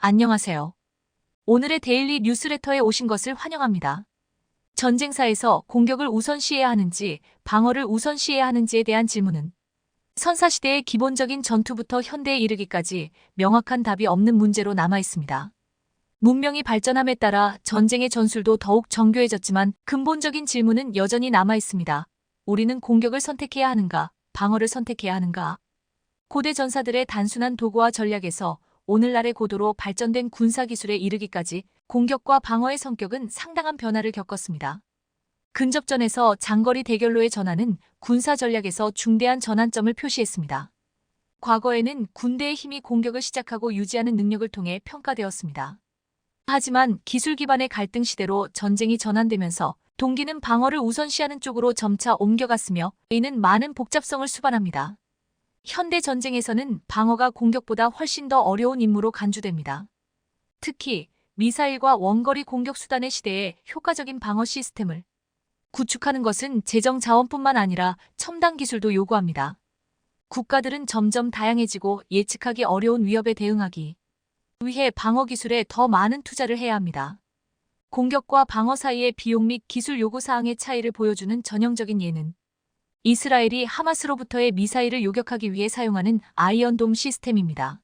안녕하세요. 오늘의 데일리 뉴스레터에 오신 것을 환영합니다. 전쟁사에서 공격을 우선시해야 하는지, 방어를 우선시해야 하는지에 대한 질문은 선사시대의 기본적인 전투부터 현대에 이르기까지 명확한 답이 없는 문제로 남아 있습니다. 문명이 발전함에 따라 전쟁의 전술도 더욱 정교해졌지만 근본적인 질문은 여전히 남아 있습니다. 우리는 공격을 선택해야 하는가, 방어를 선택해야 하는가? 고대 전사들의 단순한 도구와 전략에서 오늘날의 고도로 발전된 군사기술에 이르기까지 공격과 방어의 성격은 상당한 변화를 겪었습니다. 근접전에서 장거리 대결로의 전환은 군사 전략에서 중대한 전환점을 표시했습니다. 과거에는 군대의 힘이 공격을 시작하고 유지하는 능력을 통해 평가되었습니다. 하지만 기술 기반의 갈등 시대로 전쟁이 전환되면서 동기는 방어를 우선시하는 쪽으로 점차 옮겨갔으며 이는 많은 복잡성을 수반합니다. 현대 전쟁에서는 방어가 공격보다 훨씬 더 어려운 임무로 간주됩니다. 특히 미사일과 원거리 공격 수단의 시대에 효과적인 방어 시스템을 구축하는 것은 재정 자원뿐만 아니라 첨단 기술도 요구합니다. 국가들은 점점 다양해지고 예측하기 어려운 위협에 대응하기 위해 방어 기술에 더 많은 투자를 해야 합니다. 공격과 방어 사이의 비용 및 기술 요구 사항의 차이를 보여주는 전형적인 예는 이스라엘이 하마스로부터의 미사일을 요격하기 위해 사용하는 아이언돔 시스템입니다.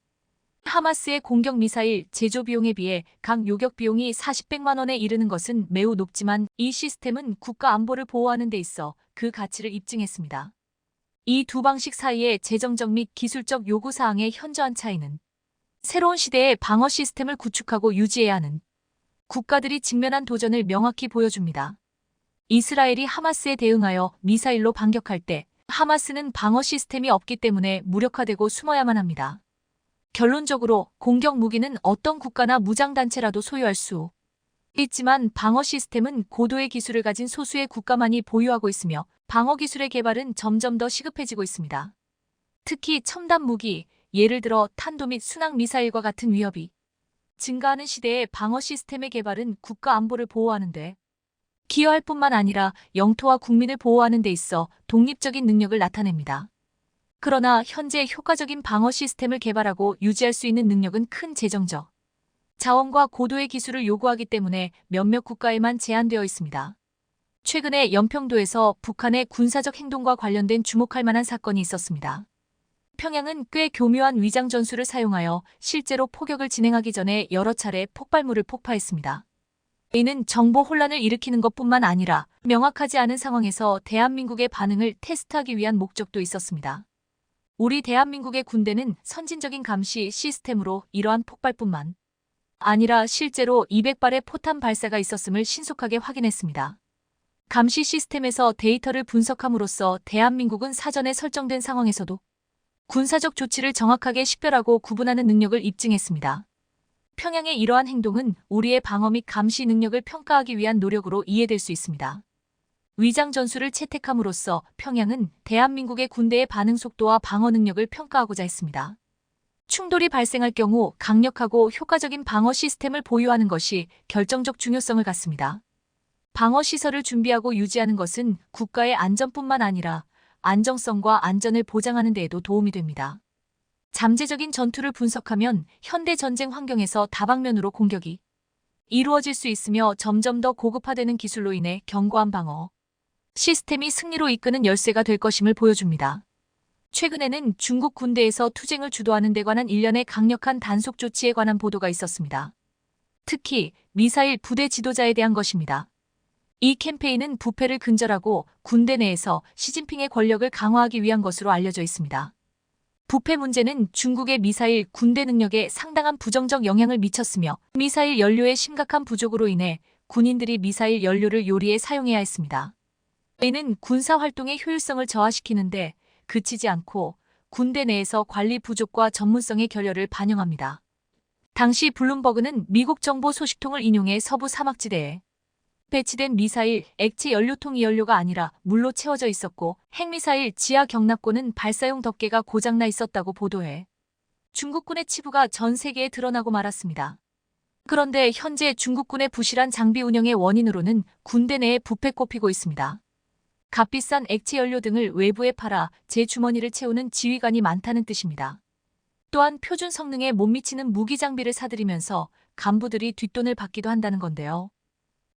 하마스의 공격 미사일 제조 비용에 비해 각 요격 비용이 40백만 원에 이르는 것은 매우 높지만 이 시스템은 국가 안보를 보호하는 데 있어 그 가치를 입증했습니다. 이 두 방식 사이의 재정적 및 기술적 요구 사항의 현저한 차이는 새로운 시대의 방어 시스템을 구축하고 유지해야 하는 국가들이 직면한 도전을 명확히 보여줍니다. 이스라엘이 하마스에 대응하여 미사일로 반격할 때 하마스는 방어 시스템이 없기 때문에 무력화되고 숨어야만 합니다. 결론적으로 공격 무기는 어떤 국가나 무장단체라도 소유할 수 있지만 방어 시스템은 고도의 기술을 가진 소수의 국가만이 보유하고 있으며 방어 기술의 개발은 점점 더 시급해지고 있습니다. 특히 첨단 무기, 예를 들어 탄도 및 순항 미사일과 같은 위협이 증가하는 시대에 방어 시스템의 개발은 국가 안보를 보호하는 데 기여할 뿐만 아니라 영토와 국민을 보호하는 데 있어 독립적인 능력을 나타냅니다. 그러나 현재 효과적인 방어 시스템을 개발하고 유지할 수 있는 능력은 큰 재정적 자원과 고도의 기술을 요구하기 때문에 몇몇 국가에만 제한되어 있습니다. 최근에 연평도에서 북한의 군사적 행동과 관련된 주목할 만한 사건이 있었습니다. 평양은 꽤 교묘한 위장 전술을 사용하여 실제로 포격을 진행하기 전에 여러 차례 폭발물을 폭파했습니다. 이는 정보 혼란을 일으키는 것뿐만 아니라 명확하지 않은 상황에서 대한민국의 반응을 테스트하기 위한 목적도 있었습니다. 우리 대한민국의 군대는 선진적인 감시 시스템으로 이러한 폭발뿐만 아니라 실제로 200발의 포탄 발사가 있었음을 신속하게 확인했습니다. 감시 시스템에서 데이터를 분석함으로써 대한민국은 사전에 설정된 상황에서도 군사적 조치를 정확하게 식별하고 구분하는 능력을 입증했습니다. 평양의 이러한 행동은 우리의 방어 및 감시 능력을 평가하기 위한 노력으로 이해될 수 있습니다. 위장 전술을 채택함으로써 평양은 대한민국의 군대의 반응 속도와 방어 능력을 평가하고자 했습니다. 충돌이 발생할 경우 강력하고 효과적인 방어 시스템을 보유하는 것이 결정적 중요성을 갖습니다. 방어 시설을 준비하고 유지하는 것은 국가의 안전뿐만 아니라 안정성과 안전을 보장하는 데에도 도움이 됩니다. 잠재적인 전투를 분석하면 현대 전쟁 환경에서 다방면으로 공격이 이루어질 수 있으며 점점 더 고급화되는 기술로 인해 견고한 방어 시스템이 승리로 이끄는 열쇠가 될 것임을 보여줍니다. 최근에는 중국 군대에서 투쟁을 주도하는 데 관한 일련의 강력한 단속 조치에 관한 보도가 있었습니다. 특히 미사일 부대 지도자에 대한 것입니다. 이 캠페인은 부패를 근절하고 군대 내에서 시진핑의 권력을 강화하기 위한 것으로 알려져 있습니다. 부패 문제는 중국의 미사일 군대 능력에 상당한 부정적 영향을 미쳤으며 미사일 연료의 심각한 부족으로 인해 군인들이 미사일 연료를 요리에 사용해야 했습니다. 이는 군사활동의 효율성을 저하시키는데 그치지 않고 군대 내에서 관리 부족과 전문성의 결여를 반영합니다. 당시 블룸버그는 미국 정보 소식통을 인용해 서부 사막지대에 배치된 미사일 액체 연료통이 연료가 아니라 물로 채워져 있었고 핵미사일 지하 경납고는 발사용 덮개가 고장나 있었다고 보도해 중국군의 치부가 전 세계에 드러나고 말았습니다. 그런데 현재 중국군의 부실한 장비 운영의 원인으로는 군대 내에 부패 꼽히고 있습니다. 값비싼 액체 연료 등을 외부에 팔아 제 주머니를 채우는 지휘관이 많다는 뜻입니다. 또한 표준 성능에 못 미치는 무기 장비를 사들이면서 간부들이 뒷돈을 받기도 한다는 건데요.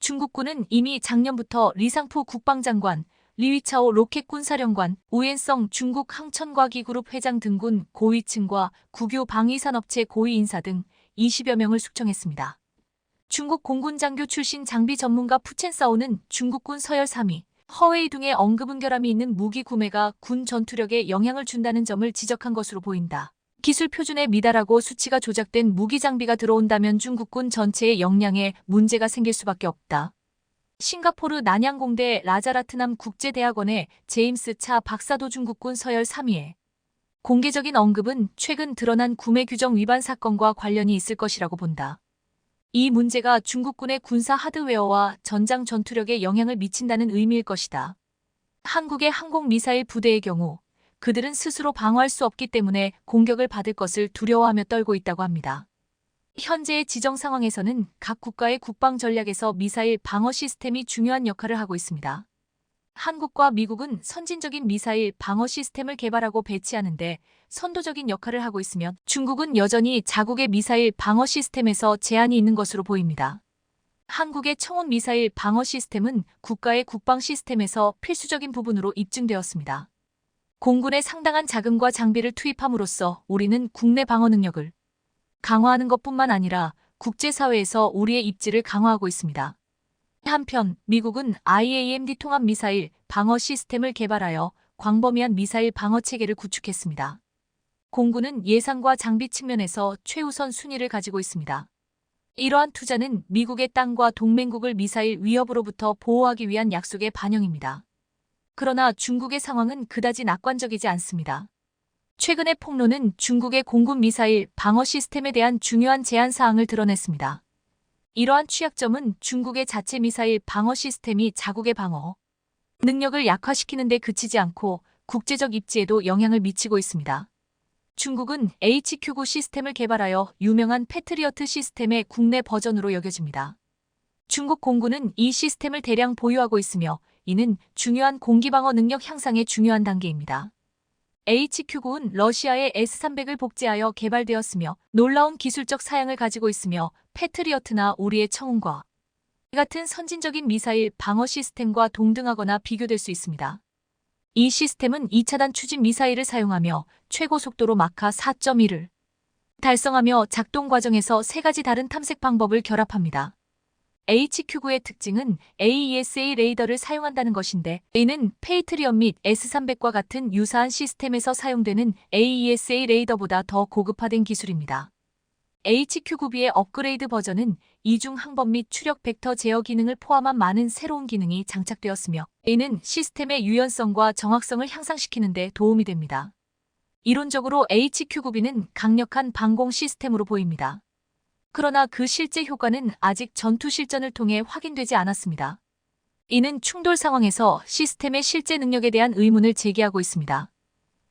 중국군은 이미 작년부터 리상푸 국방장관, 리위차오 로켓군사령관, 우엔성 중국 항천과기그룹 회장 등군 고위층과 국유 방위산업체 고위 인사 등 20여 명을 숙청했습니다. 중국 공군 장교 출신 장비 전문가 푸첸사오는 중국군 서열 3위, 허웨이 등의 언급은결함이 있는 무기 구매가 군 전투력에 영향을 준다는 점을 지적한 것으로 보인다. 기술 표준에 미달하고 수치가 조작된 무기 장비가 들어온다면 중국군 전체의 역량에 문제가 생길 수밖에 없다. 싱가포르 난양공대 라자라트남 국제대학원의 제임스 차 박사도 중국군 서열 3위에 공개적인 언급은 최근 드러난 구매 규정 위반 사건과 관련이 있을 것이라고 본다. 이 문제가 중국군의 군사 하드웨어와 전장 전투력에 영향을 미친다는 의미일 것이다. 한국의 항공미사일 부대의 경우 그들은 스스로 방어할 수 없기 때문에 공격을 받을 것을 두려워하며 떨고 있다고 합니다. 현재의 지정 상황에서는 각 국가의 국방 전략에서 미사일 방어 시스템이 중요한 역할을 하고 있습니다. 한국과 미국은 선진적인 미사일 방어 시스템을 개발하고 배치하는데 선도적인 역할을 하고 있으며 중국은 여전히 자국의 미사일 방어 시스템에서 제한이 있는 것으로 보입니다. 한국의 청운 미사일 방어 시스템은 국가의 국방 시스템에서 필수적인 부분으로 입증되었습니다. 공군에 상당한 자금과 장비를 투입함으로써 우리는 국내 방어 능력을 강화하는 것뿐만 아니라 국제사회에서 우리의 입지를 강화하고 있습니다. 한편 미국은 IAMD 통합 미사일 방어 시스템을 개발하여 광범위한 미사일 방어 체계를 구축했습니다. 공군은 예산과 장비 측면에서 최우선 순위를 가지고 있습니다. 이러한 투자는 미국의 땅과 동맹국을 미사일 위협으로부터 보호하기 위한 약속의 반영입니다. 그러나 중국의 상황은 그다지 낙관적이지 않습니다. 최근의 폭로는 중국의 공군 미사일 방어 시스템에 대한 중요한 제한 사항을 드러냈습니다. 이러한 취약점은 중국의 자체 미사일 방어 시스템이 자국의 방어 능력을 약화시키는 데 그치지 않고 국제적 입지에도 영향을 미치고 있습니다. 중국은 HQ9 시스템을 개발하여 유명한 패트리어트 시스템의 국내 버전으로 여겨집니다. 중국 공군은 이 시스템을 대량 보유하고 있으며 이는 중요한 공기방어 능력 향상의 중요한 단계입니다. HQ9은 러시아의 S-300을 복제하여 개발되었으며 놀라운 기술적 사양을 가지고 있으며 패트리어트나 우리의 청운과 같은 선진적인 미사일 방어 시스템과 동등하거나 비교될 수 있습니다. 이 시스템은 2차단 추진 미사일을 사용하며 최고 속도로 마카 4.1을 달성하며 작동 과정에서 세 가지 다른 탐색 방법을 결합합니다. HQ9의 특징은 AESA 레이더를 사용한다는 것인데 이는 페이트리엇 및 S-300과 같은 유사한 시스템에서 사용되는 AESA 레이더보다 더 고급화된 기술입니다. HQ9B의 업그레이드 버전은 이중 항법 및 추력 벡터 제어 기능을 포함한 많은 새로운 기능이 장착되었으며 이는 시스템의 유연성과 정확성을 향상시키는 데 도움이 됩니다. 이론적으로 HQ9B는 강력한 방공 시스템으로 보입니다. 그러나 그 실제 효과는 아직 전투 실전을 통해 확인되지 않았습니다. 이는 충돌 상황에서 시스템의 실제 능력에 대한 의문을 제기하고 있습니다.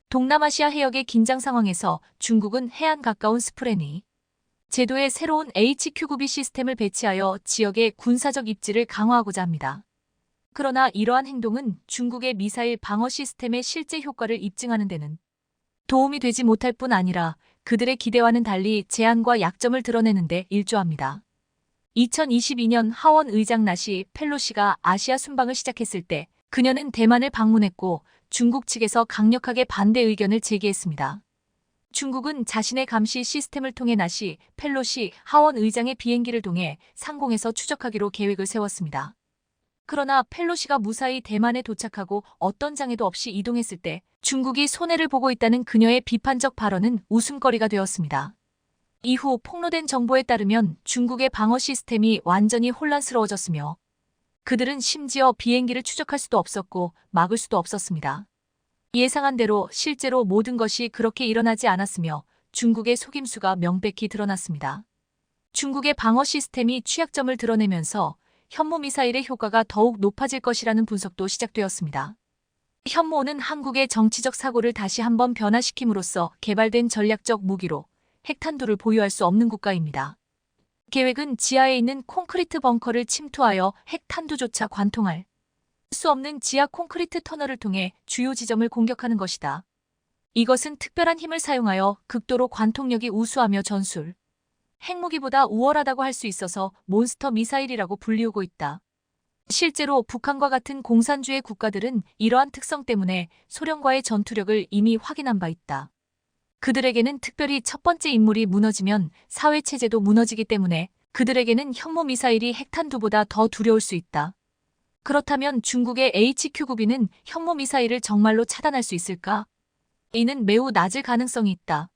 동남아시아 해역의 긴장 상황에서 중국은 해안 가까운 스프레니 제도의 새로운 HQ9B 시스템을 배치하여 지역의 군사적 입지를 강화하고자 합니다. 그러나 이러한 행동은 중국의 미사일 방어 시스템의 실제 효과를 입증하는 데는 도움이 되지 못할 뿐 아니라 그들의 기대와는 달리 제한과 약점을 드러내는 데 일조합니다. 2022년 하원 의장 나시 펠로시가 아시아 순방을 시작했을 때 그녀는 대만을 방문했고 중국 측에서 강력하게 반대 의견을 제기했습니다. 중국은 자신의 감시 시스템을 통해 나시 펠로시 하원 의장의 비행기를 통해 상공에서 추적하기로 계획을 세웠습니다. 그러나 펠로시가 무사히 대만에 도착하고 어떤 장애도 없이 이동했을 때 중국이 손해를 보고 있다는 그녀의 비판적 발언은 웃음거리가 되었습니다. 이후 폭로된 정보에 따르면 중국의 방어 시스템이 완전히 혼란스러워졌으며 그들은 심지어 비행기를 추적할 수도 없었고 막을 수도 없었습니다. 예상한 대로 실제로 모든 것이 그렇게 일어나지 않았으며 중국의 속임수가 명백히 드러났습니다. 중국의 방어 시스템이 취약점을 드러내면서 현무미사일의 효과가 더욱 높아질 것이라는 분석도 시작되었습니다. 현무호는 한국의 정치적 사고를 다시 한번 변화시킴으로써 개발된 전략적 무기로 핵탄두를 보유할 수 없는 국가입니다. 계획은 지하에 있는 콘크리트 벙커를 침투하여 핵탄두조차 관통할 수 없는 지하 콘크리트 터널을 통해 주요 지점을 공격하는 것이다. 이것은 특별한 힘을 사용하여 극도로 관통력이 우수하며 전술, 핵무기보다 우월하다고 할 수 있어서 몬스터 미사일이라고 불리우고 있다. 실제로 북한과 같은 공산주의 국가들은 이러한 특성 때문에 소련과의 전투력을 이미 확인한 바 있다. 그들에게는 특별히 첫 번째 인물이 무너지면 사회체제도 무너지기 때문에 그들에게는 현무미사일이 핵탄두보다 더 두려울 수 있다. 그렇다면 중국의 HQ-9B는 현무미사일을 정말로 차단할 수 있을까? 이는 매우 낮을 가능성이 있다.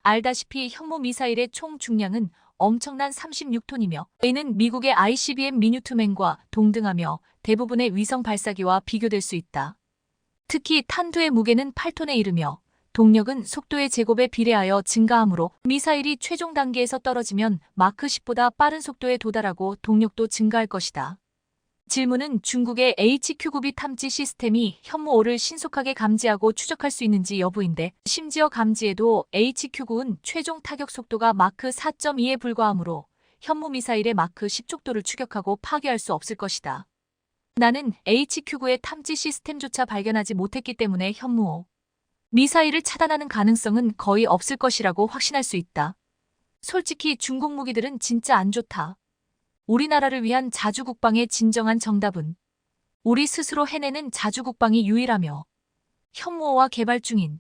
알다시피 현무미사일의 총 중량은 엄청난 36톤이며 이는 미국의 ICBM 미뉴트맨과 동등하며 대부분의 위성 발사기와 비교될 수 있다. 특히 탄두의 무게는 8톤에 이르며 동력은 속도의 제곱에 비례하여 증가하므로 미사일이 최종 단계에서 떨어지면 마크 10보다 빠른 속도에 도달하고 동력도 증가할 것이다. 질문은 중국의 HQ-9B 탐지 시스템이 현무5를 신속하게 감지하고 추적할 수 있는지 여부인데, 심지어 감지에도 HQ-9는 최종 타격 속도가 마크 4.2에 불과하므로 현무 미사일의 마크 10 족도를 추격하고 파괴할 수 없을 것이다. 나는 HQ-9의 탐지 시스템조차 발견하지 못했기 때문에 현무5 미사일을 차단하는 가능성은 거의 없을 것이라고 확신할 수 있다. 솔직히 중국 무기들은 진짜 안 좋다. 우리나라를 위한 자주국방의 진정한 정답은 우리 스스로 해내는 자주국방이 유일하며 현무5와 개발 중인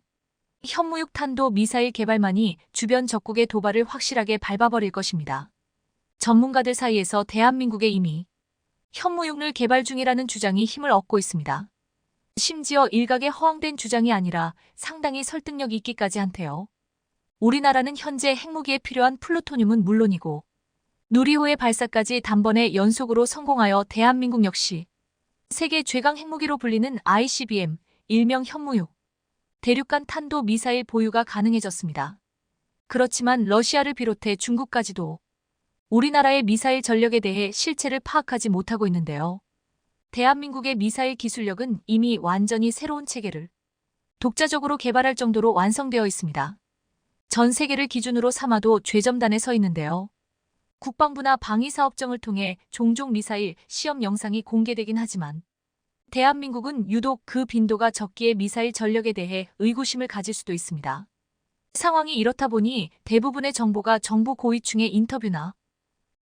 현무6 탄도 미사일 개발만이 주변 적국의 도발을 확실하게 밟아버릴 것입니다. 전문가들 사이에서 대한민국에 이미 현무6을 개발 중이라는 주장이 힘을 얻고 있습니다. 심지어 일각의 허황된 주장이 아니라 상당히 설득력 있기까지 한테요. 우리나라는 현재 핵무기에 필요한 플루토늄은 물론이고 누리호의 발사까지 단번에 연속으로 성공하여 대한민국 역시 세계 최강 핵무기로 불리는 ICBM, 일명 현무6, 대륙간 탄도 미사일 보유가 가능해졌습니다. 그렇지만 러시아를 비롯해 중국까지도 우리나라의 미사일 전력에 대해 실체를 파악하지 못하고 있는데요. 대한민국의 미사일 기술력은 이미 완전히 새로운 체계를 독자적으로 개발할 정도로 완성되어 있습니다. 전 세계를 기준으로 삼아도 최전단에 서 있는데요. 국방부나 방위사업청을 통해 종종 미사일 시험 영상이 공개되긴 하지만 대한민국은 유독 그 빈도가 적기에 미사일 전력에 대해 의구심을 가질 수도 있습니다. 상황이 이렇다 보니 대부분의 정보가 정부 고위층의 인터뷰나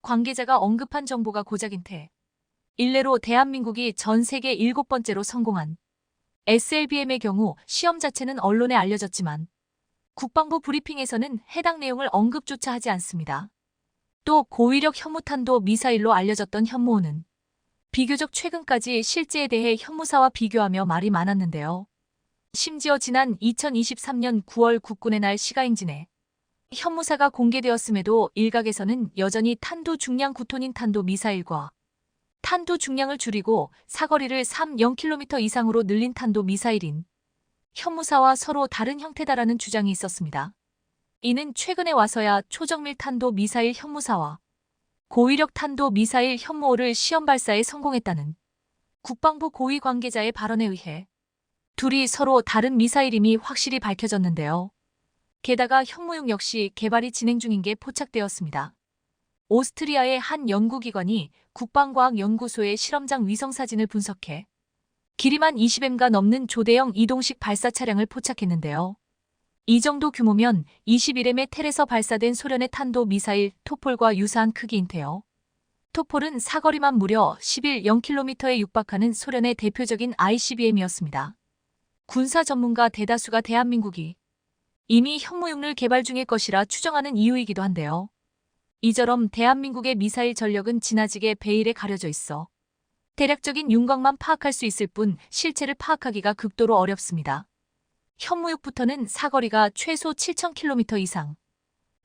관계자가 언급한 정보가 고작인 테 일례로 대한민국이 전 세계 7번째로 성공한 SLBM의 경우 시험 자체는 언론에 알려졌지만 국방부 브리핑에서는 해당 내용을 언급조차 하지 않습니다. 또 고위력 현무탄도 미사일로 알려졌던 현무5는 비교적 최근까지 실제에 대해 현무사와 비교하며 말이 많았는데요. 심지어 지난 2023년 9월 국군의 날 시가행진에 현무사가 공개되었음에도 일각에서는 여전히 탄도 중량 9톤인 탄도 미사일과 탄도 중량을 줄이고 사거리를 30km 이상으로 늘린 탄도 미사일인 현무사와 서로 다른 형태다라는 주장이 있었습니다. 이는 최근에 와서야 초정밀 탄도 미사일 현무사와 고위력 탄도 미사일 현무5를 시험 발사에 성공했다는 국방부 고위 관계자의 발언에 의해 둘이 서로 다른 미사일임이 확실히 밝혀졌는데요. 게다가 현무6 역시 개발이 진행 중인 게 포착되었습니다. 오스트리아의 한 연구기관이 국방과학연구소의 실험장 위성사진을 분석해 길이만 20m가 넘는 조대형 이동식 발사 차량을 포착했는데요. 이 정도 규모면 21m의 텔에서 발사된 소련의 탄도 미사일 토폴과 유사한 크기인데요. 토폴은 사거리만 무려 0km에 육박하는 소련의 대표적인 ICBM이었습니다. 군사 전문가 대다수가 대한민국이 이미 현무6을 개발 중일 것이라 추정하는 이유이기도 한데요. 이처럼 대한민국의 미사일 전력은 지나치게 베일에 가려져 있어 대략적인 윤곽만 파악할 수 있을 뿐 실체를 파악하기가 극도로 어렵습니다. 현무6부터는 사거리가 최소 7,000km 이상,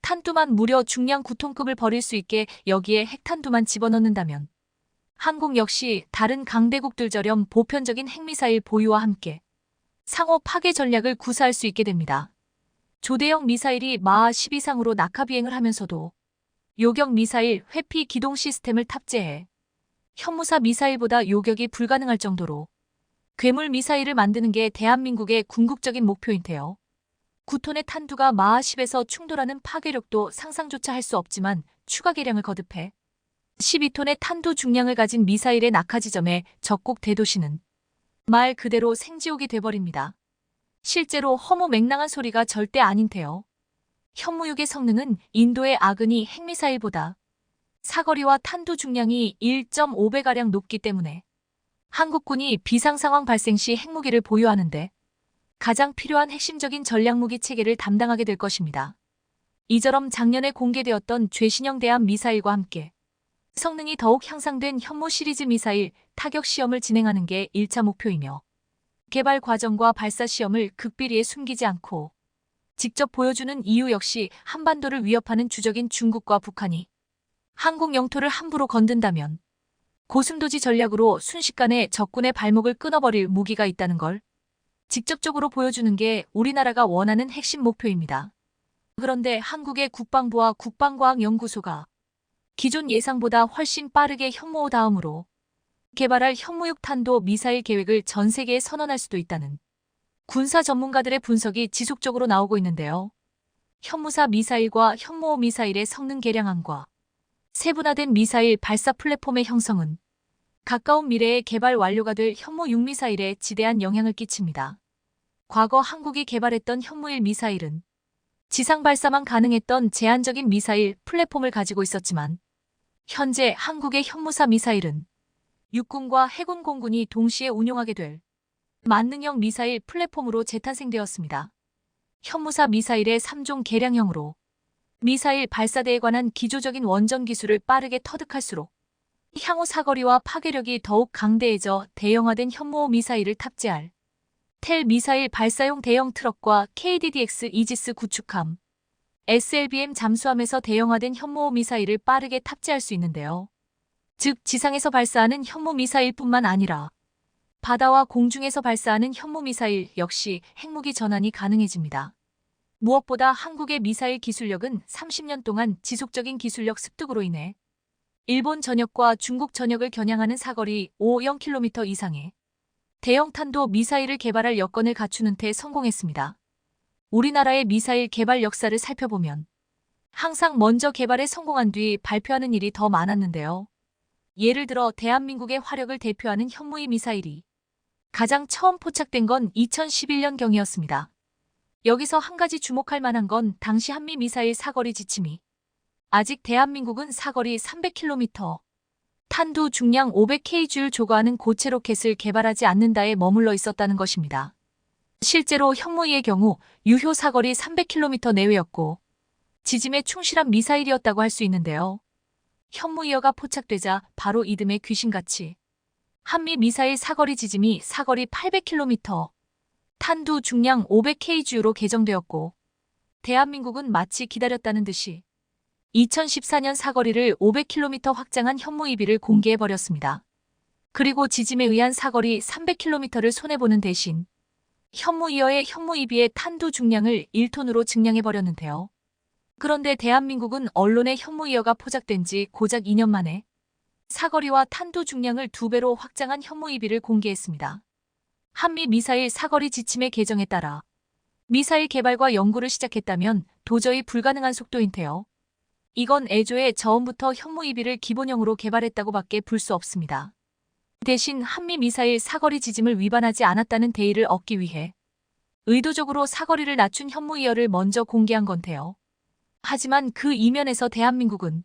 탄두만 무려 중량 9톤급을 벌일 수 있게 여기에 핵탄두만 집어넣는다면 한국 역시 다른 강대국들처럼 보편적인 핵미사일 보유와 함께 상호 파괴 전략을 구사할 수 있게 됩니다. 조대형 미사일이 마하 10 이상으로 낙하 비행을 하면서도 요격 미사일 회피 기동 시스템을 탑재해 현무사 미사일보다 요격이 불가능할 정도로 괴물 미사일을 만드는 게 대한민국의 궁극적인 목표인데요. 9톤의 탄두가 마하 10에서 충돌하는 파괴력도 상상조차 할 수 없지만 추가 개량을 거듭해 12톤의 탄두 중량을 가진 미사일의 낙하 지점에 적국 대도시는 말 그대로 생지옥이 돼버립니다. 실제로 허무맹랑한 소리가 절대 아닌데요. 현무육의 성능은 인도의 아그니 핵미사일보다 사거리와 탄두 중량이 1.5배가량 높기 때문에 한국군이 비상상황 발생 시 핵무기를 보유하는데 가장 필요한 핵심적인 전략무기 체계를 담당하게 될 것입니다. 이처럼 작년에 공개되었던 최신형 대함 미사일과 함께 성능이 더욱 향상된 현무 시리즈 미사일 타격 시험을 진행하는 게 1차 목표이며 개발 과정과 발사 시험을 극비리에 숨기지 않고 직접 보여주는 이유 역시 한반도를 위협하는 주적인 중국과 북한이 한국 영토를 함부로 건든다면 고슴도치 전략으로 순식간에 적군의 발목을 끊어버릴 무기가 있다는 걸 직접적으로 보여주는 게 우리나라가 원하는 핵심 목표입니다. 그런데 한국의 국방부와 국방과학연구소가 기존 예상보다 훨씬 빠르게 현무5 다음으로 개발할 현무6 탄도 미사일 계획을 전 세계에 선언할 수도 있다는 군사 전문가들의 분석이 지속적으로 나오고 있는데요. 현무4 미사일과 현무5 미사일의 성능 개량안과 세분화된 미사일 발사 플랫폼의 형성은 가까운 미래에 개발 완료가 될 현무6 미사일에 지대한 영향을 끼칩니다. 과거 한국이 개발했던 현무1 미사일은 지상 발사만 가능했던 제한적인 미사일 플랫폼을 가지고 있었지만 현재 한국의 현무4 미사일은 육군과 해군 공군이 동시에 운용하게 될 만능형 미사일 플랫폼으로 재탄생되었습니다. 현무4 미사일의 3종 개량형으로 미사일 발사대에 관한 기초적인 원전 기술을 빠르게 터득할수록 향후 사거리와 파괴력이 더욱 강대해져 대형화된 현무5 미사일을 탑재할 텔 미사일 발사용 대형 트럭과 KDDX 이지스 구축함, SLBM 잠수함에서 대형화된 현무5 미사일을 빠르게 탑재할 수 있는데요. 즉 지상에서 발사하는 현무 미사일뿐만 아니라 바다와 공중에서 발사하는 현무 미사일 역시 핵무기 전환이 가능해집니다. 무엇보다 한국의 미사일 기술력은 30년 동안 지속적인 기술력 습득으로 인해 일본 전역과 중국 전역을 겨냥하는 사거리 50km 이상의 대형 탄도 미사일을 개발할 여건을 갖추는 데 성공했습니다. 우리나라의 미사일 개발 역사를 살펴보면 항상 먼저 개발에 성공한 뒤 발표하는 일이 더 많았는데요. 예를 들어 대한민국의 화력을 대표하는 현무2 미사일이 가장 처음 포착된 건 2011년경이었습니다. 여기서 한 가지 주목할 만한 건 당시 한미 미사일 사거리 지침이 아직 대한민국은 사거리 300km, 탄두 중량 500kg를 조거하는 고체 로켓을 개발하지 않는다에 머물러 있었다는 것입니다. 실제로 현무2의 경우 유효 사거리 300km 내외였고 지짐에 충실한 미사일이었다고 할 수 있는데요. 현무2가 포착되자 바로 이듬해 귀신같이 한미 미사일 사거리 지짐이 사거리 800km, 탄두 중량 500kg로 개정되었고 대한민국은 마치 기다렸다는 듯이 2014년 사거리를 500km 확장한 현무2B를 공개해버렸습니다. 그리고 지짐에 의한 사거리 300km를 손해보는 대신 현무2의 현무2B의 탄두 중량을 1톤으로 증량해버렸는데요. 그런데 대한민국은 언론에 현무2가 포착된 지 고작 2년 만에 사거리와 탄두 중량을 2배로 확장한 현무2B를 공개했습니다. 한미 미사일 사거리 지침의 개정에 따라 미사일 개발과 연구를 시작했다면 도저히 불가능한 속도인데요. 이건 애초에 처음부터 현무2B를 기본형으로 개발했다고 밖에 볼 수 없습니다. 대신 한미 미사일 사거리 지짐을 위반하지 않았다는 대의를 얻기 위해 의도적으로 사거리를 낮춘 현무2를 먼저 공개한 건데요. 하지만 그 이면에서 대한민국은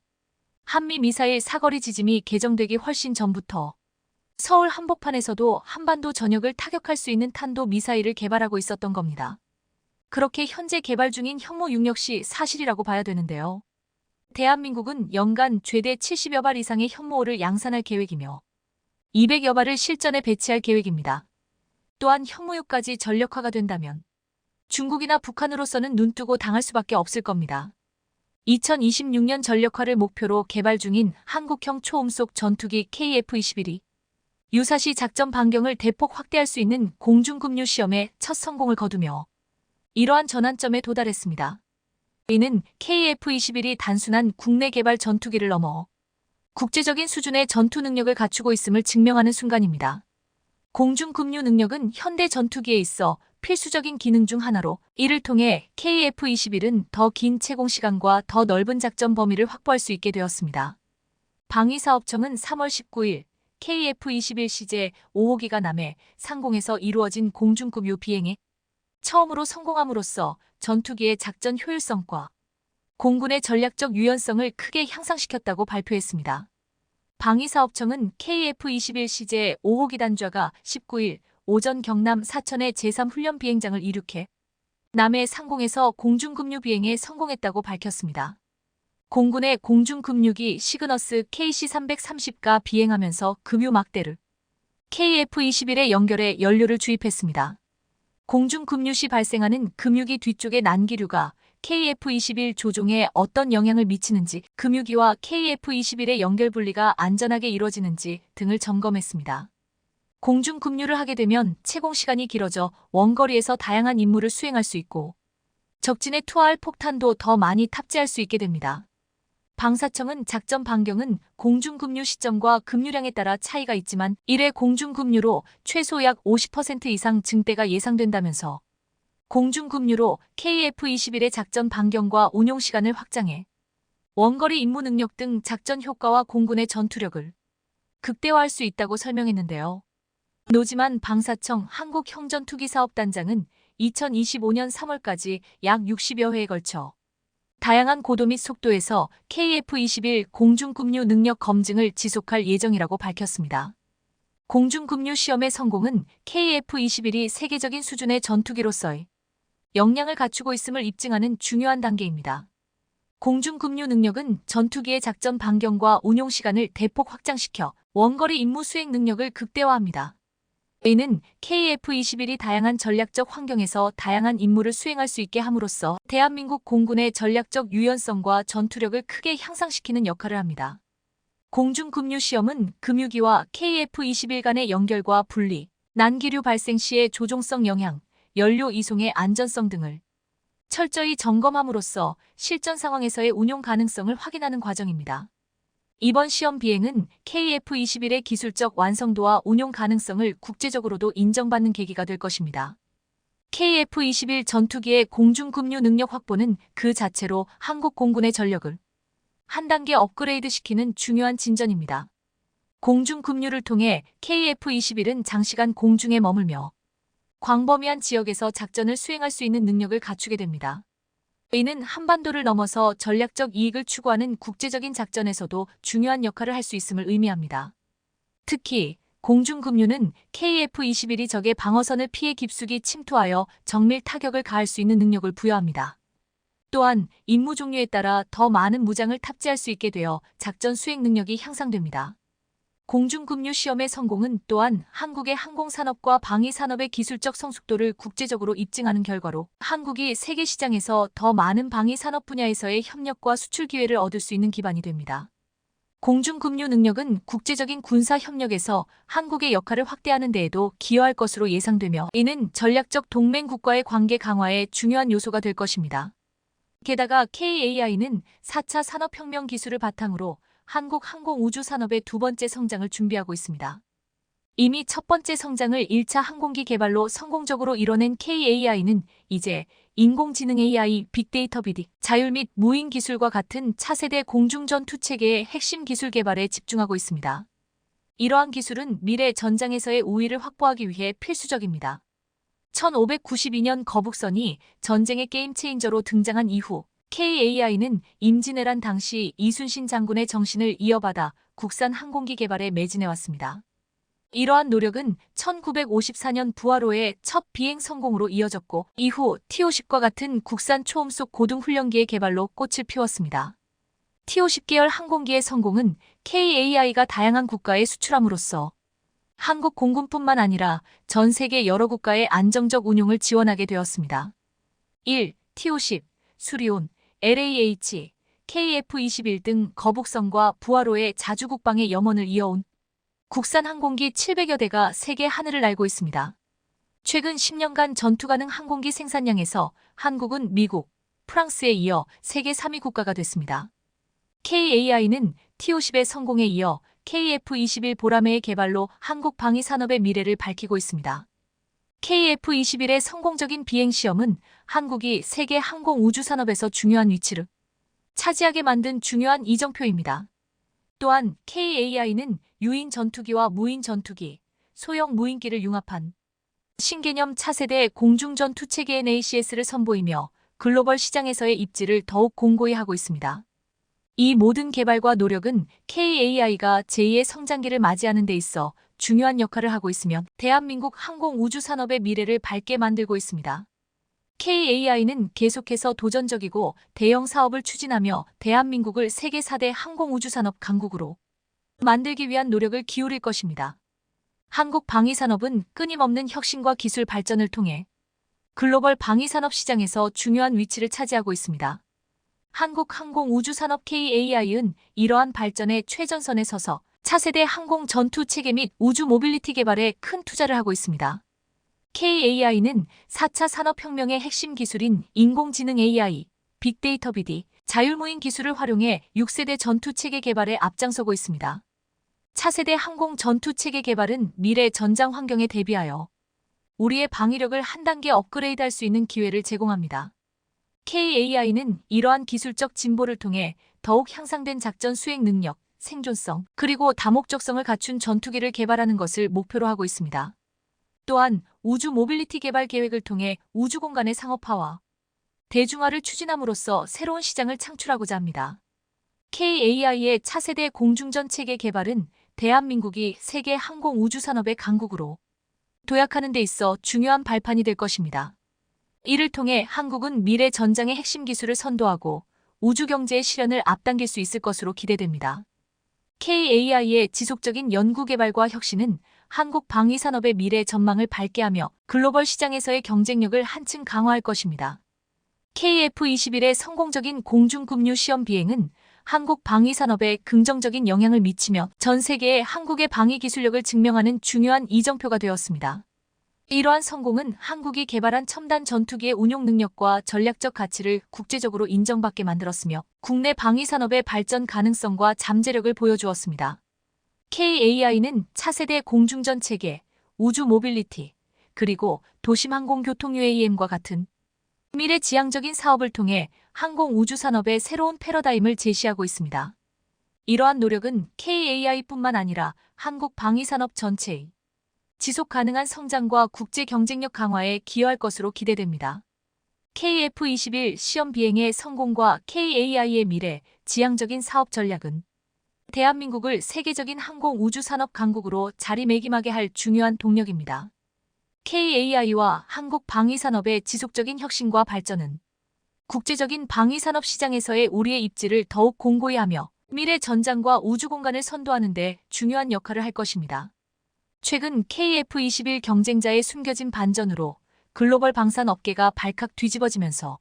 한미 미사일 사거리 지짐이 개정되기 훨씬 전부터 서울 한복판에서도 한반도 전역을 타격할 수 있는 탄도 미사일을 개발하고 있었던 겁니다. 그렇게 현재 개발 중인 현무6 역시 사실이라고 봐야 되는데요. 대한민국은 연간 최대 70여 발 이상의 현무5를 양산할 계획이며 200여 발을 실전에 배치할 계획입니다. 또한 현무6까지 전력화가 된다면 중국이나 북한으로서는 눈뜨고 당할 수밖에 없을 겁니다. 2026년 전력화를 목표로 개발 중인 한국형 초음속 전투기 KF-21이 유사시 작전 반경을 대폭 확대할 수 있는 공중급류 시험에 첫 성공을 거두며 이러한 전환점에 도달했습니다. 이는 KF-21이 단순한 국내 개발 전투기를 넘어 국제적인 수준의 전투 능력을 갖추고 있음을 증명하는 순간입니다. 공중급류 능력은 현대 전투기에 있어 필수적인 기능 중 하나로 이를 통해 KF-21은 더 긴 채공 시간과 더 넓은 작전 범위를 확보할 수 있게 되었습니다. 방위사업청은 3월 19일 KF-21 시제 5호기가 남해 상공에서 이루어진 공중급유 비행에 처음으로 성공함으로써 전투기의 작전 효율성과 공군의 전략적 유연성을 크게 향상시켰다고 발표했습니다. 방위사업청은 KF-21 5호기 단좌가 19일 오전 경남 사천의 제3훈련 비행장을 이륙해 남해 상공에서 공중급류 비행에 성공했다고 밝혔습니다. 공군의 공중급류기 시그너스 KC-330가 비행하면서 급유 막대를 KF-21에 연결해 연료를 주입했습니다. 공중급류 시 발생하는 급유기 뒤쪽의 난기류가 KF-21 조종에 어떤 영향을 미치는지, 급유기와 KF-21의 연결 분리가 안전하게 이루어지는지 등을 점검했습니다. 공중급류를 하게 되면 채공 시간이 길어져 원거리에서 다양한 임무를 수행할 수 있고 적진에 투하할 폭탄도 더 많이 탑재할 수 있게 됩니다. 방사청은 작전 반경은 공중급류 시점과 급류량에 따라 차이가 있지만 1회 공중급류로 최소 약 50% 이상 증대가 예상된다면서 공중급류로 KF-21의 작전 반경과 운용 시간을 확장해 원거리 임무 능력 등 작전 효과와 공군의 전투력을 극대화할 수 있다고 설명했는데요. 노지만 방사청 한국형전투기사업단장은 2025년 3월까지 약 60여 회에 걸쳐 다양한 고도 및 속도에서 KF-21 공중급류 능력 검증을 지속할 예정이라고 밝혔습니다. 공중급류 시험의 성공은 KF-21이 세계적인 수준의 전투기로서의 역량을 갖추고 있음을 입증하는 중요한 단계입니다. 공중급류 능력은 전투기의 작전 반경과 운용 시간을 대폭 확장시켜 원거리 임무 수행 능력을 극대화합니다. 이는 KF-21이 다양한 전략적 환경에서 다양한 임무를 수행할 수 있게 함으로써 대한민국 공군의 전략적 유연성과 전투력을 크게 향상시키는 역할을 합니다. 공중급류 시험은 급유기와 KF-21 간의 연결과 분리, 난기류 발생 시의 조종성 영향, 연료 이송의 안전성 등을 철저히 점검함으로써 실전 상황에서의 운용 가능성을 확인하는 과정입니다. 이번 시험 비행은 KF-21의 기술적 완성도와 운용 가능성을 국제적으로도 인정받는 계기가 될 것입니다. KF-21 전투기의 공중급류 능력 확보는 그 자체로 한국 공군의 전력을 한 단계 업그레이드시키는 중요한 진전입니다. 공중급류를 통해 KF-21은 장시간 공중에 머물며 광범위한 지역에서 작전을 수행할 수 있는 능력을 갖추게 됩니다. 이는 한반도를 넘어서 전략적 이익을 추구하는 국제적인 작전에서도 중요한 역할을 할 수 있음을 의미합니다. 특히 공중급류는 KF-21이 적의 방어선을 피해 깊숙이 침투하여 정밀 타격을 가할 수 있는 능력을 부여합니다. 또한 임무 종류에 따라 더 많은 무장을 탑재할 수 있게 되어 작전 수행 능력이 향상됩니다. 공중급류 시험의 성공은 또한 한국의 항공산업과 방위산업의 기술적 성숙도를 국제적으로 입증하는 결과로 한국이 세계 시장에서 더 많은 방위산업 분야에서의 협력과 수출 기회를 얻을 수 있는 기반이 됩니다. 공중급류 능력은 국제적인 군사 협력에서 한국의 역할을 확대하는 데에도 기여할 것으로 예상되며 이는 전략적 동맹 국가의 관계 강화에 중요한 요소가 될 것입니다. 게다가 KAI는 4차 산업혁명 기술을 바탕으로 한국 항공우주산업의 두 번째 성장을 준비하고 있습니다. 이미 첫 번째 성장을 1차 항공기 개발로 성공적으로 이뤄낸 KAI는 이제 인공지능 AI, 빅데이터 비딕, 자율 및 무인 기술과 같은 차세대 공중전투체계의 핵심 기술 개발에 집중하고 있습니다. 이러한 기술은 미래 전장에서의 우위를 확보하기 위해 필수적입니다. 1592년 거북선이 전쟁의 게임 체인저로 등장한 이후 KAI는 임진왜란 당시 이순신 장군의 정신을 이어받아 국산 항공기 개발에 매진해왔습니다. 이러한 노력은 1954년 부하로의 첫 비행 성공으로 이어졌고 이후 T-50과 같은 국산 초음속 고등훈련기의 개발로 꽃을 피웠습니다. T-50 계열 항공기의 성공은 KAI가 다양한 국가에 수출함으로써 한국 공군뿐만 아니라 전 세계 여러 국가의 안정적 운용을 지원하게 되었습니다. 1. T-50, 수리온, LAH, KF-21 등 거북선과 부하로의 자주국방의 염원을 이어온 국산 항공기 700여 대가 세계 하늘을 날고 있습니다. 최근 10년간 전투 가능 항공기 생산량에서 한국은 미국, 프랑스에 이어 세계 3위 국가가 됐습니다. KAI는 T-50의 성공에 이어 KF-21 보라매의 개발로 한국 방위 산업의 미래를 밝히고 있습니다. KF-21의 성공적인 비행 시험은 한국이 세계 항공 우주 산업에서 중요한 위치를 차지하게 만든 중요한 이정표입니다. 또한 KAI는 유인 전투기와 무인 전투기, 소형 무인기를 융합한 신개념 차세대 공중전투 체계 NACS를 선보이며 글로벌 시장에서의 입지를 더욱 공고히 하고 있습니다. 이 모든 개발과 노력은 KAI가 제2의 성장기를 맞이하는 데 있어 중요한 역할을 하고 있으며 대한민국 항공우주산업의 미래를 밝게 만들고 있습니다. KAI는 계속해서 도전적이고 대형 사업을 추진하며 대한민국을 세계 4대 항공우주산업 강국으로 만들기 위한 노력을 기울일 것입니다. 한국 방위산업은 끊임없는 혁신과 기술 발전을 통해 글로벌 방위산업 시장에서 중요한 위치를 차지하고 있습니다. 한국항공우주산업 KAI는 이러한 발전의 최전선에 서서 차세대 항공 전투 체계 및 우주 모빌리티 개발에 큰 투자를 하고 있습니다. KAI는 4차 산업혁명의 핵심 기술인 인공지능 AI, 빅데이터 BD, 자율무인 기술을 활용해 6세대 전투 체계 개발에 앞장서고 있습니다. 차세대 항공 전투 체계 개발은 미래 전장 환경에 대비하여 우리의 방위력을 한 단계 업그레이드할 수 있는 기회를 제공합니다. KAI는 이러한 기술적 진보를 통해 더욱 향상된 작전 수행 능력, 생존성, 그리고 다목적성을 갖춘 전투기를 개발하는 것을 목표로 하고 있습니다. 또한 우주 모빌리티 개발 계획을 통해 우주 공간의 상업화와 대중화를 추진함으로써 새로운 시장을 창출하고자 합니다. KAI의 차세대 공중전 체계 개발은 대한민국이 세계 항공 우주 산업의 강국으로 도약하는 데 있어 중요한 발판이 될 것입니다. 이를 통해 한국은 미래 전장의 핵심 기술을 선도하고 우주 경제의 실현을 앞당길 수 있을 것으로 기대됩니다. KAI의 지속적인 연구 개발과 혁신은 한국 방위산업의 미래 전망을 밝게 하며 글로벌 시장에서의 경쟁력을 한층 강화할 것입니다. KF-21의 성공적인 공중급류 시험 비행은 한국 방위산업에 긍정적인 영향을 미치며 전 세계에 한국의 방위 기술력을 증명하는 중요한 이정표가 되었습니다. 이러한 성공은 한국이 개발한 첨단 전투기의 운용 능력과 전략적 가치를 국제적으로 인정받게 만들었으며 국내 방위산업의 발전 가능성과 잠재력을 보여주었습니다. KAI는 차세대 공중전 체계, 우주 모빌리티, 그리고 도심 항공교통 UAM과 같은 미래지향적인 사업을 통해 항공우주산업의 새로운 패러다임을 제시하고 있습니다. 이러한 노력은 KAI뿐만 아니라 한국 방위산업 전체의 지속 가능한 성장과 국제 경쟁력 강화에 기여할 것으로 기대됩니다. KF-21 시험 비행의 성공과 KAI의 미래 지향적인 사업 전략은 대한민국을 세계적인 항공우주산업 강국으로 자리매김하게 할 중요한 동력입니다. KAI와 한국 방위산업의 지속적인 혁신과 발전은 국제적인 방위산업 시장에서의 우리의 입지를 더욱 공고히 하며 미래 전장과 우주 공간을 선도하는 데 중요한 역할을 할 것입니다. 최근 KF-21 경쟁자의 숨겨진 반전으로 글로벌 방산 업계가 발칵 뒤집어지면서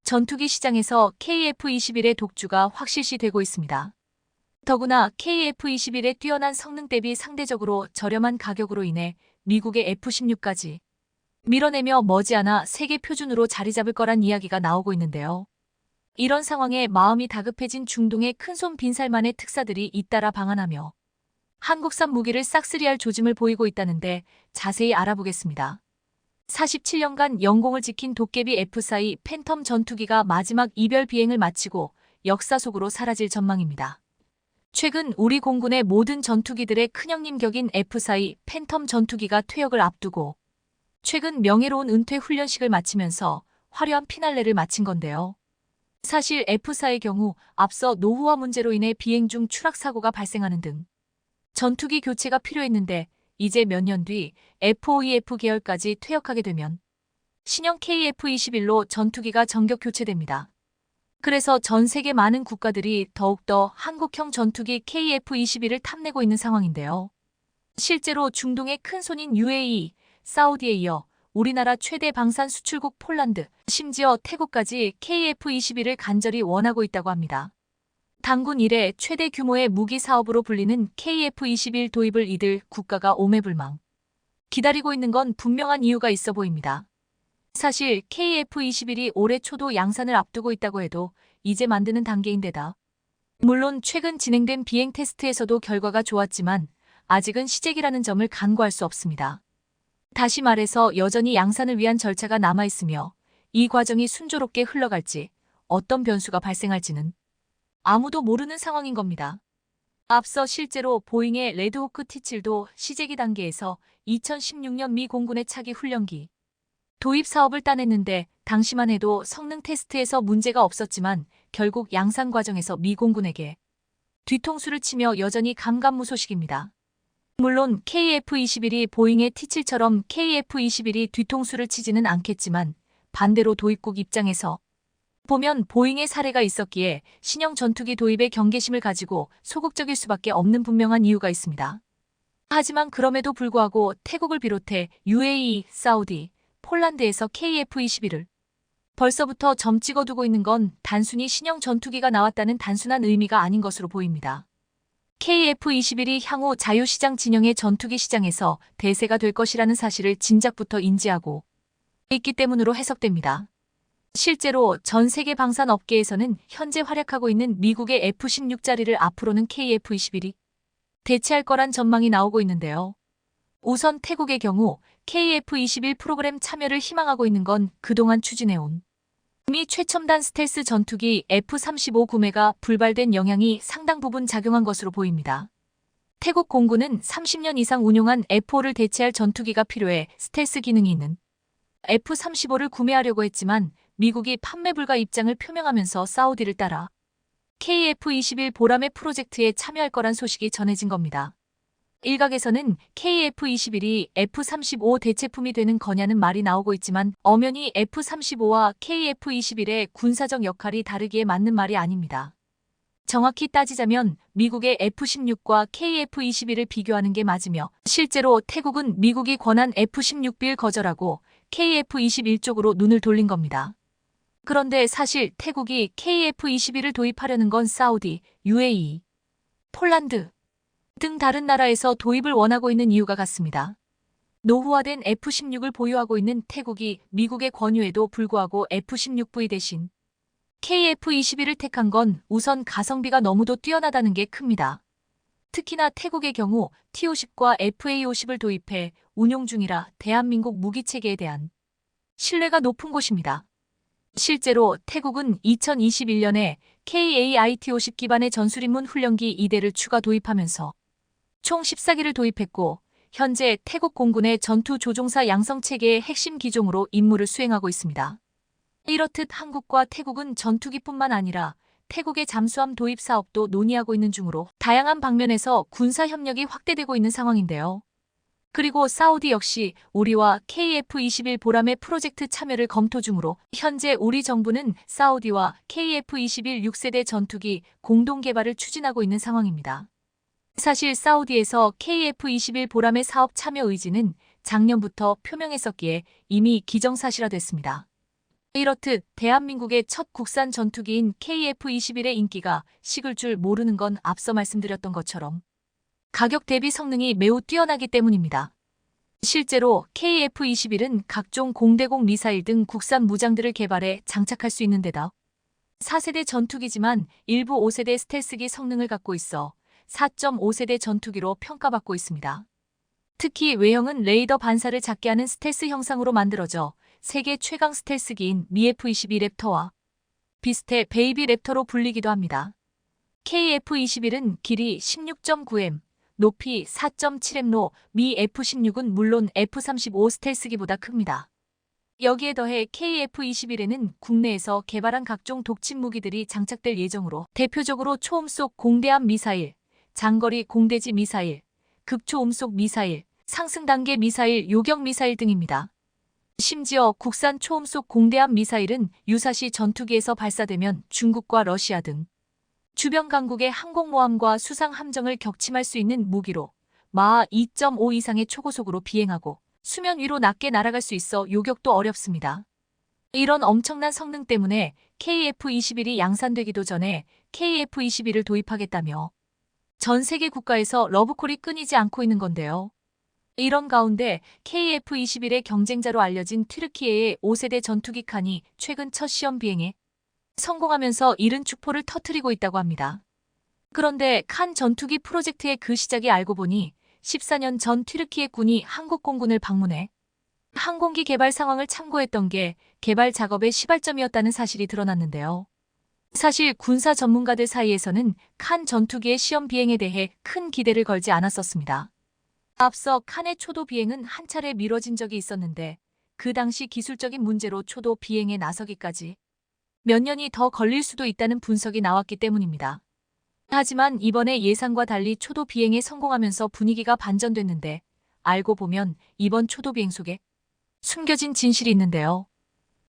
전투기 시장에서 KF-21의 독주가 확실시되고 있습니다. 더구나 KF-21의 뛰어난 성능 대비 상대적으로 저렴한 가격으로 인해 미국의 F-16까지 밀어내며 머지않아 세계 표준으로 자리 잡을 거란 이야기가 나오고 있는데요. 이런 상황에 마음이 다급해진 중동의 큰손 빈살만의 특사들이 잇따라 방한하며 한국산 무기를 싹쓸이할 조짐을 보이고 있다는데 자세히 알아보겠습니다. 47년간 영공을 지킨 도깨비 F-4E 팬텀 전투기가 마지막 이별 비행을 마치고 역사 속으로 사라질 전망입니다. 최근 우리 공군의 모든 전투기들의 큰형님 격인 F-4E 팬텀 전투기가 퇴역을 앞두고 최근 명예로운 은퇴 훈련식을 마치면서 화려한 피날레를 마친 건데요. 사실 F-4의 경우 앞서 노후화 문제로 인해 비행 중 추락 사고가 발생하는 등 전투기 교체가 필요했는데 이제 몇 년 뒤 F-5EF 계열까지 퇴역하게 되면 신형 KF-21로 전투기가 전격 교체됩니다. 그래서 전 세계 많은 국가들이 더욱더 한국형 전투기 KF-21을 탐내고 있는 상황인데요. 실제로 중동의 큰손인 UAE, 사우디에 이어 우리나라 최대 방산 수출국 폴란드, 심지어 태국까지 KF-21을 간절히 원하고 있다고 합니다. 단군 이래 최대 규모의 무기 사업으로 불리는 KF-21 도입을 이들 국가가 오매불망 기다리고 있는 건 분명한 이유가 있어 보입니다. 사실 KF-21이 올해 초도 양산을 앞두고 있다고 해도 이제 만드는 단계인데다 물론 최근 진행된 비행 테스트에서도 결과가 좋았지만 아직은 시작이라는 점을 간과할 수 없습니다. 다시 말해서 여전히 양산을 위한 절차가 남아있으며 이 과정이 순조롭게 흘러갈지 어떤 변수가 발생할지는 아무도 모르는 상황인 겁니다. 앞서 실제로 보잉의 레드호크 T7도 시제기 단계에서 2016년 미 공군의 차기 훈련기 도입 사업을 따냈는데 당시만 해도 성능 테스트에서 문제가 없었지만 결국 양산 과정에서 미 공군에게 뒤통수를 치며 여전히 감감무소식입니다. 물론 KF-21이 보잉의 T7처럼 KF-21이 뒤통수를 치지는 않겠지만 반대로 도입국 입장에서 보면 보잉의 사례가 있었기에 신형 전투기 도입에 경계심을 가지고 소극적일 수밖에 없는 분명한 이유가 있습니다. 하지만 그럼에도 불구하고 태국을 비롯해 UAE, 사우디, 폴란드에서 KF-21을 벌써부터 점 찍어두고 있는 건 단순히 신형 전투기가 나왔다는 단순한 의미가 아닌 것으로 보입니다. KF-21이 향후 자유시장 진영의 전투기 시장에서 대세가 될 것이라는 사실을 진작부터 인지하고 있기 때문으로 해석됩니다. 실제로 전 세계 방산 업계에서는 현재 활약하고 있는 미국의 F-16 자리를 앞으로는 KF-21이 대체할 거란 전망이 나오고 있는데요. 우선 태국의 경우 KF-21 프로그램 참여를 희망하고 있는 건 그동안 추진해온 미 최첨단 스텔스 전투기 F-35 구매가 불발된 영향이 상당 부분 작용한 것으로 보입니다. 태국 공군은 30년 이상 운용한 F-5를 대체할 전투기가 필요해 스텔스 기능이 있는 F-35를 구매하려고 했지만 미국이 판매 불가 입장을 표명하면서 사우디를 따라 KF-21 보라매 프로젝트에 참여할 거란 소식이 전해진 겁니다. 일각에서는 KF-21이 F-35 대체품이 되는 거냐는 말이 나오고 있지만 엄연히 F-35와 KF-21의 군사적 역할이 다르기에 맞는 말이 아닙니다. 정확히 따지자면 미국의 F-16과 KF-21을 비교하는 게 맞으며 실제로 태국은 미국이 권한 F-16B를 거절하고 KF-21 쪽으로 눈을 돌린 겁니다. 그런데 사실 태국이 KF-21을 도입하려는 건 사우디, UAE, 폴란드 등 다른 나라에서 도입을 원하고 있는 이유가 같습니다. 노후화된 F-16을 보유하고 있는 태국이 미국의 권유에도 불구하고 F-16V 대신 KF-21을 택한 건 우선 가성비가 너무도 뛰어나다는 게 큽니다. 특히나 태국의 경우 T-50과 FA-50을 도입해 운용 중이라 대한민국 무기체계에 대한 신뢰가 높은 곳입니다. 실제로 태국은 2021년에 KA-IT-50 기반의 전술임문 훈련기 2대를 추가 도입하면서 총 14기를 도입했고 현재 태국 공군의 전투조종사 양성체계의 핵심 기종으로 임무를 수행하고 있습니다. 이렇듯 한국과 태국은 전투기뿐만 아니라 태국의 잠수함 도입 사업도 논의하고 있는 중으로 다양한 방면에서 군사협력이 확대되고 있는 상황인데요. 그리고 사우디 역시 우리와 KF-21 보라매 프로젝트 참여를 검토 중으로 현재 우리 정부는 사우디와 KF-21 6세대 전투기 공동 개발을 추진하고 있는 상황입니다. 사실 사우디에서 KF-21 보라매 사업 참여 의지는 작년부터 표명했었기에 이미 기정사실화됐습니다. 이렇듯 대한민국의 첫 국산 전투기인 KF-21의 인기가 식을 줄 모르는 건 앞서 말씀드렸던 것처럼 가격 대비 성능이 매우 뛰어나기 때문입니다. 실제로 KF-21은 각종 공대공 미사일 등 국산 무장들을 개발해 장착할 수 있는 데다 4세대 전투기지만 일부 5세대 스텔스기 성능을 갖고 있어 4.5세대 전투기로 평가받고 있습니다. 특히 외형은 레이더 반사를 작게 하는 스텔스 형상으로 만들어져 세계 최강 스텔스기인 미 F-22 랩터와 비슷해 베이비 랩터로 불리기도 합니다. KF-21은 길이 16.9m, 높이 4.7m로 미 F-16은 물론 F-35 스텔스기보다 큽니다. 여기에 더해 KF-21에는 국내에서 개발한 각종 독침 무기들이 장착될 예정으로 대표적으로 초음속 공대함 미사일, 장거리 공대지 미사일, 극초음속 미사일, 상승 단계 미사일, 요격 미사일 등입니다. 심지어 국산 초음속 공대함 미사일은 유사시 전투기에서 발사되면 중국과 러시아 등 주변 강국의 항공모함과 수상 함정을 격침할 수 있는 무기로 마하 2.5 이상의 초고속으로 비행하고 수면 위로 낮게 날아갈 수 있어 요격도 어렵습니다. 이런 엄청난 성능 때문에 KF-21이 양산되기도 전에 KF-21을 도입하겠다며 전 세계 국가에서 러브콜이 끊이지 않고 있는 건데요. 이런 가운데 KF-21의 경쟁자로 알려진 튀르키예의 5세대 전투기 칸이 최근 첫 시험 비행에 성공하면서 이른 축포를 터뜨리고 있다고 합니다. 그런데 칸 전투기 프로젝트의 그 시작이 알고 보니 14년 전 튀르키예 군이 한국 공군을 방문해 항공기 개발 상황을 참고했던 게 개발 작업의 시발점이었다는 사실이 드러났는데요. 사실 군사 전문가들 사이에서는 칸 전투기의 시험 비행에 대해 큰 기대를 걸지 않았었습니다. 앞서 칸의 초도 비행은 한 차례 미뤄진 적이 있었는데 그 당시 기술적인 문제로 초도 비행에 나서기까지 몇 년이 더 걸릴 수도 있다는 분석이 나왔기 때문입니다. 하지만 이번에 예상과 달리 초도 비행에 성공하면서 분위기가 반전됐는데 알고 보면 이번 초도 비행 속에 숨겨진 진실이 있는데요.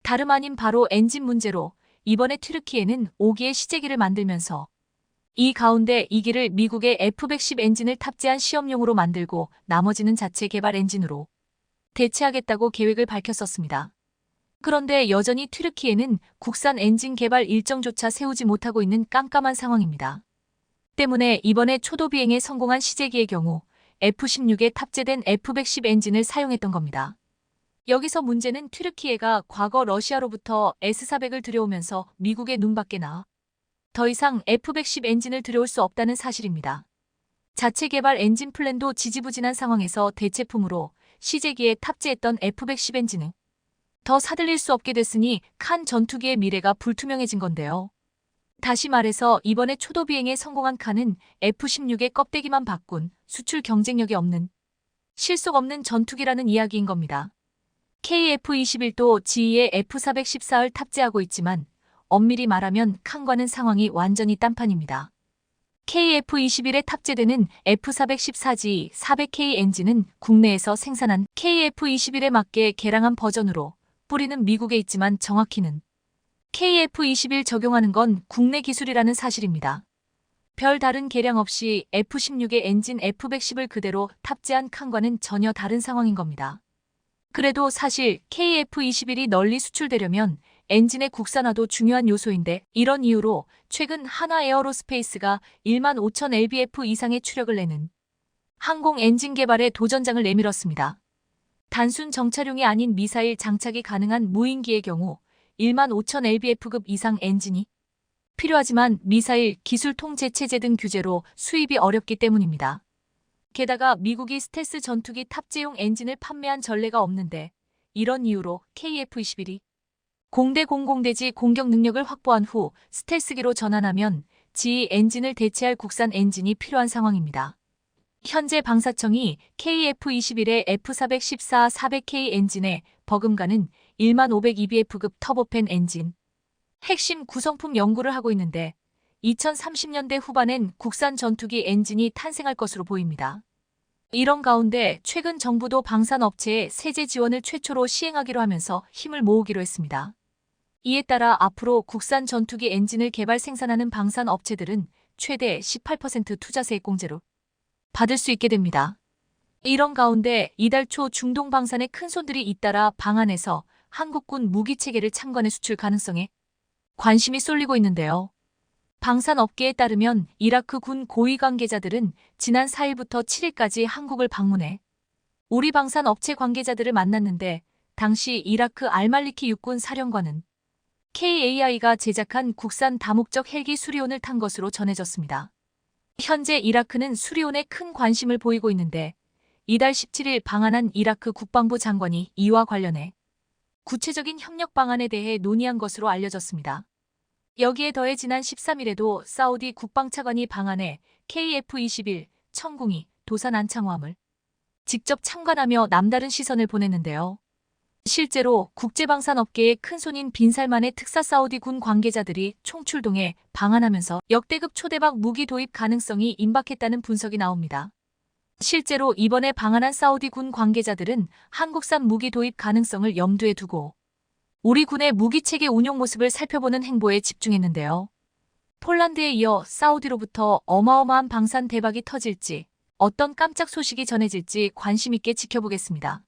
다름 아닌 바로 엔진 문제로 이번에 튀르키예는 5기의 시제기를 만들면서 이 가운데 2기를 미국의 F-110 엔진을 탑재한 시험용으로 만들고 나머지는 자체 개발 엔진으로 대체하겠다고 계획을 밝혔었습니다. 그런데 여전히 튀르키예는 국산 엔진 개발 일정조차 세우지 못하고 있는 깜깜한 상황입니다. 때문에 이번에 초도 비행에 성공한 시제기의 경우 F-16에 탑재된 F-110 엔진을 사용했던 겁니다. 여기서 문제는 튀르키예가 과거 러시아로부터 S-400을 들여오면서 미국의 눈밖에 나 더 이상 F-110 엔진을 들여올 수 없다는 사실입니다. 자체 개발 엔진 플랜도 지지부진한 상황에서 대체품으로 시제기에 탑재했던 F-110 엔진은 더 사들릴 수 없게 됐으니 칸 전투기의 미래가 불투명해진 건데요. 다시 말해서 이번에 초도 비행에 성공한 칸은 F-16의 껍데기만 바꾼 수출 경쟁력이 없는 실속 없는 전투기라는 이야기인 겁니다. KF-21도 지휘에 F-414를 탑재하고 있지만 엄밀히 말하면 칸과는 상황이 완전히 딴판입니다. KF-21에 탑재되는 F-414G 400K 엔진은 국내에서 생산한 KF-21에 맞게 개량한 버전으로 뿌리는 미국에 있지만 정확히는 KF-21 적용하는 건 국내 기술이라는 사실입니다. 별 다른 개량 없이 F-16의 엔진 F-110을 그대로 탑재한 칸과는 전혀 다른 상황인 겁니다. 그래도 사실 KF-21이 널리 수출되려면 엔진의 국산화도 중요한 요소인데 이런 이유로 최근 한화 에어로스페이스가 15,000 lbf 이상의 추력을 내는 항공 엔진 개발에 도전장을 내밀었습니다. 단순 정찰용이 아닌 미사일 장착이 가능한 무인기의 경우 15,000 lbf급 이상 엔진이 필요하지만 미사일 기술 통제 체제 등 규제로 수입이 어렵기 때문입니다. 게다가 미국이 스텔스 전투기 탑재용 엔진을 판매한 전례가 없는데 이런 이유로 KF-21이 공대 공공대지 공격 능력을 확보한 후 스텔스기로 전환하면 지휘 엔진을 대체할 국산 엔진이 필요한 상황입니다. 현재 방사청이 KF-21의 F-414 400K 엔진에 버금가는 15,000 EBF급 터보팬 엔진 핵심 구성품 연구를 하고 있는데 2030년대 후반엔 국산 전투기 엔진이 탄생할 것으로 보입니다. 이런 가운데 최근 정부도 방산업체에 세제 지원을 최초로 시행하기로 하면서 힘을 모으기로 했습니다. 이에 따라 앞으로 국산 전투기 엔진을 개발 생산하는 방산업체들은 최대 18% 투자세액 공제로 받을 수 있게 됩니다. 이런 가운데 이달 초 중동 방산의 큰손들이 잇따라 방한해서 한국군 무기체계를 참관해 수출 가능성에 관심이 쏠리고 있는데요. 방산업계에 따르면 이라크 군 고위 관계자들은 지난 4일부터 7일까지 한국을 방문해 우리 방산업체 관계자들을 만났는데 당시 이라크 알말리키 육군 사령관은 KAI가 제작한 국산 다목적 헬기 수리온을 탄 것으로 전해졌습니다. 현재 이라크는 수리온에 큰 관심을 보이고 있는데 이달 17일 방한한 이라크 국방부 장관이 이와 관련해 구체적인 협력 방안에 대해 논의한 것으로 알려졌습니다. 여기에 더해 지난 13일에도 사우디 국방차관이 방한해 KF-21 천궁이 도산 안창호함을 직접 참관하며 남다른 시선을 보냈는데요. 실제로 국제방산업계의 큰손인 빈살만의 특사 사우디 군 관계자들이 총출동해 방한하면서 역대급 초대박 무기 도입 가능성이 임박했다는 분석이 나옵니다. 실제로 이번에 방한한 사우디 군 관계자들은 한국산 무기 도입 가능성을 염두에 두고 우리 군의 무기체계 운용 모습을 살펴보는 행보에 집중했는데요. 폴란드에 이어 사우디로부터 어마어마한 방산 대박이 터질지 어떤 깜짝 소식이 전해질지 관심 있게 지켜보겠습니다.